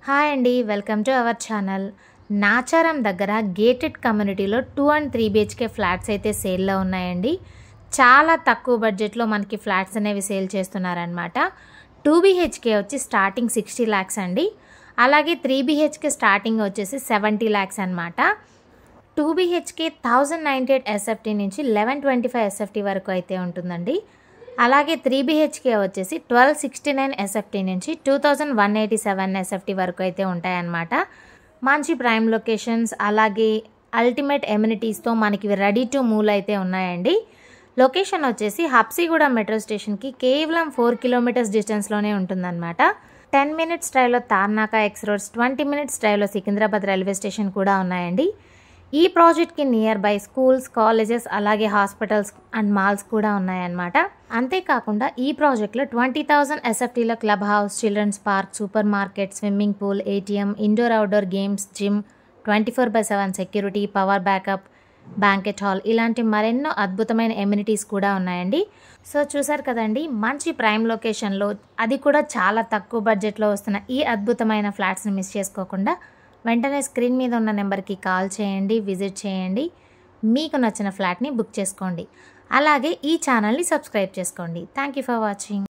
Hi అండి, welcome to our channel. Nacharam దగ్గర gated కమ్యూనిటీలో 2 and 3 BHK ఫ్లాట్స్ అయితే సేల్లో ఉన్నాయండి. చాలా తక్కువ బడ్జెట్లో మనకి ఫ్లాట్స్ అనేవి సేల్ చేస్తున్నారనమాట. 2 BHK వచ్చి స్టార్టింగ్ 60 lakhs అండి. అలాగే 3 BHK స్టార్టింగ్ వచ్చేసి 70 lakhs అనమాట. 2 BHK 1098 SFT నుంచి 1125 SFT వరకు అయితే ఉంటుందండి. అలాగే 3 BHK వచ్చేసి 1269 SFT నుంచి 2187 SFT వరకు అయితే ఉంటాయన్నమాట. మంచి ప్రైమ్ లొకేషన్స్ అలాగే అల్టిమేట్ ఎమ్యూనిటీస్తో మనకి రెడీ టు మూవ్ అయితే ఉన్నాయండి. లొకేషన్ వచ్చేసి హబ్సిగూడ మెట్రో స్టేషన్కి కేవలం 4 kilometers డిస్టెన్స్లోనే ఉంటుందన్నమాట. 10 minutes డ్రైవ్లో తార్నాక ఎక్స్ రోడ్స్, 20 minutes డ్రైవ్లో సికింద్రాబాద్ రైల్వే స్టేషన్ కూడా ఉన్నాయండి. ఈ ప్రాజెక్ట్కి నియర్ బై స్కూల్స్, కాలేజెస్ అలాగే హాస్పిటల్స్ అండ్ మాల్స్ కూడా ఉన్నాయన్నమాట. అంతేకాకుండా ఈ ప్రాజెక్ట్లో 20,000 SFTలో club house, children's park, supermarket, swimming pool, ATM, indoor outdoor games, gym, 24/7 security, power backup, banquet hall ఇలాంటి మరెన్నో అద్భుతమైన ఎమ్యూనిటీస్ కూడా ఉన్నాయండి. సో చూసారు కదండి, మంచి ప్రైమ్ లొకేషన్లో అది కూడా చాలా తక్కువ బడ్జెట్లో వస్తున్న ఈ అద్భుతమైన ఫ్లాట్స్ని మిస్ చేసుకోకుండా వెంటనే స్క్రీన్ మీద ఉన్న నెంబర్కి కాల్ చేయండి, విజిట్ చేయండి, మీకు నచ్చిన ఫ్లాట్ని బుక్ చేసుకోండి. అలాగే ఈ ఛానల్ని సబ్స్క్రైబ్ చేసుకోండి. Thank you for watching.